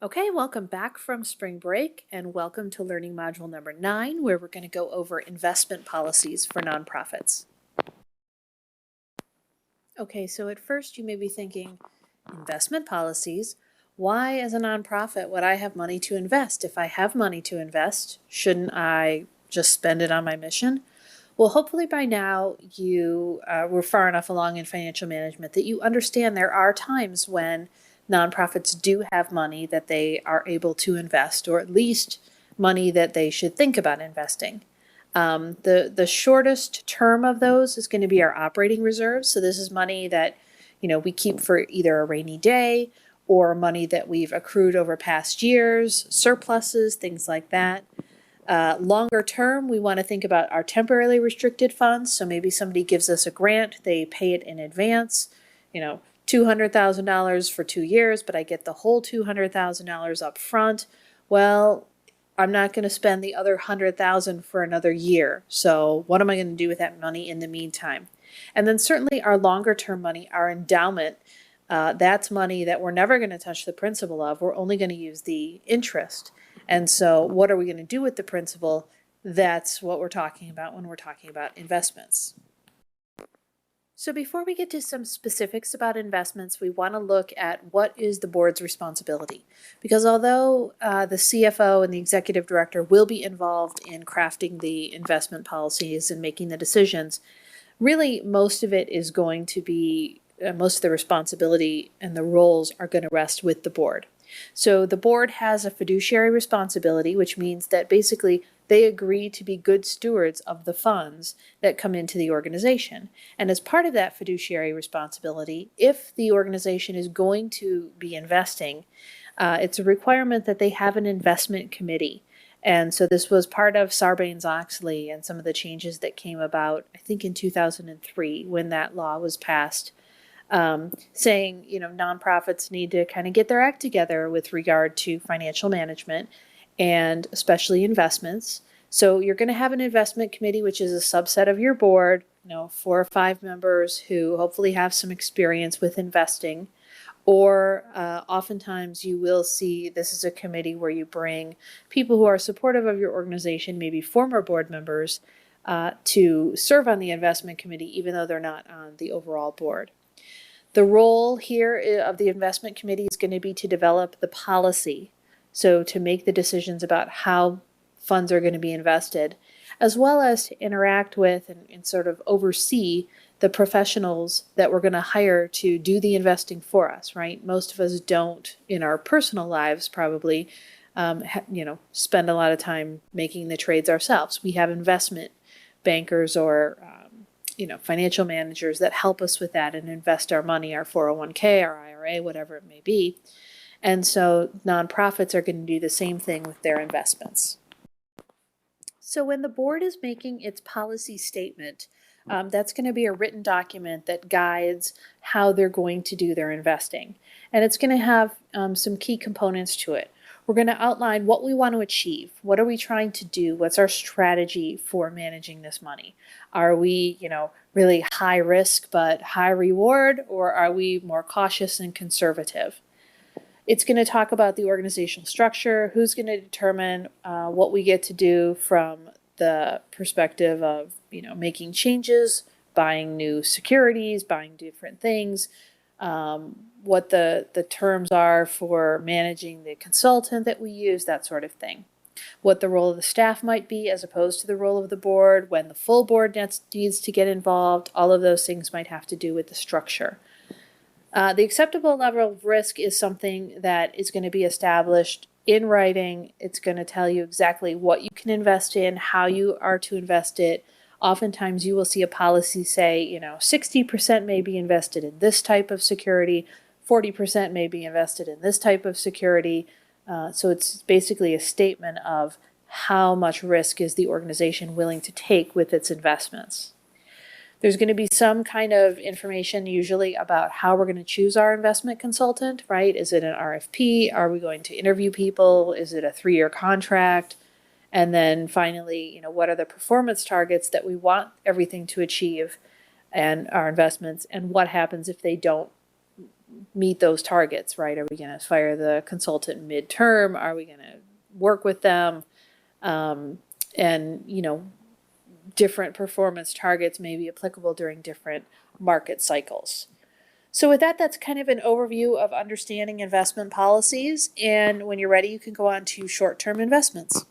Okay, welcome back from spring break and welcome to learning module number 9, where we're going to go over investment policies for nonprofits. Okay, so at first you may be thinking, investment policies? Why, as a nonprofit, would I have money to invest? If I have money to invest, shouldn't I just spend it on my mission? Well, hopefully by now you were far enough along in financial management that you understand there are times when nonprofits do have money that they are able to invest, or at least money that they should think about investing. The shortest term of those is going to be our operating reserves. So this is money that we keep for either a rainy day or money that we've accrued over past years, surpluses, things like that. Longer term, we want to think about our temporarily restricted funds. So maybe somebody gives us a grant, they pay it in advance, $200,000 for 2 years, but I get the whole $200,000 up front. Well, I'm not going to spend the other $100,000 for another year. So what am I going to do with that money in the meantime? And then certainly our longer term money, our endowment, that's money that we're never going to touch the principal of. We're only going to use the interest. And so what are we going to do with the principal? That's what we're talking about when we're talking about investments. So before we get to some specifics about investments, we want to look at what is the board's responsibility. Because although the CFO and the executive director will be involved in crafting the investment policies and making the decisions, really most of it is going to be, most of the responsibility and the roles are going to rest with the board. So the board has a fiduciary responsibility, which means that basically they agree to be good stewards of the funds that come into the organization. And as part of that fiduciary responsibility, if the organization is going to be investing, it's a requirement that they have an investment committee. And so this was part of Sarbanes-Oxley and some of the changes that came about, I think in 2003, when that law was passed, saying, nonprofits need to kind of get their act together with regard to financial management and especially investments. So you're going to have an investment committee, which is a subset of your board, 4 or 5 members who hopefully have some experience with investing. Or oftentimes you will see this is a committee where you bring people who are supportive of your organization, maybe former board members, to serve on the investment committee, even though they're not on the overall board. The role here of the investment committee is going to be to develop the policy, so to make the decisions about how funds are going to be invested, as well as to interact with and sort of oversee the professionals that we're going to hire to do the investing for us, right? Most of us don't, in our personal lives, probably, spend a lot of time making the trades ourselves. We have investment bankers or financial managers that help us with that and invest our money, our 401k, our IRA, whatever it may be. And so nonprofits are going to do the same thing with their investments. So when the board is making its policy statement, that's going to be a written document that guides how they're going to do their investing. And it's going to have some key components to it. We're going to outline what we want to achieve. What are we trying to do? What's our strategy for managing this money? Are we, really high risk but high reward, or are we more cautious and conservative? It's going to talk about the organizational structure, who's going to determine what we get to do from the perspective of, making changes, buying new securities, buying different things, what the terms are for managing the consultant that we use, that sort of thing. What the role of the staff might be as opposed to the role of the board, when the full board needs to get involved, all of those things might have to do with the structure. The acceptable level of risk is something that is going to be established in writing. It's going to tell you exactly what you can invest in, how you are to invest it. Oftentimes you will see a policy say, 60% may be invested in this type of security, 40% may be invested in this type of security. So it's basically a statement of how much risk is the organization willing to take with its investments. There's going to be some kind of information usually about how we're going to choose our investment consultant, right? Is it an RFP? Are we going to interview people? Is it a 3-year contract? And then finally, what are the performance targets that we want everything to achieve and our investments, and what happens if they don't meet those targets, right? Are we going to fire the consultant midterm? Are we going to work with them? And, you know, different performance targets may be applicable during different market cycles. So with that, that's kind of an overview of understanding investment policies. And when you're ready, you can go on to short-term investments.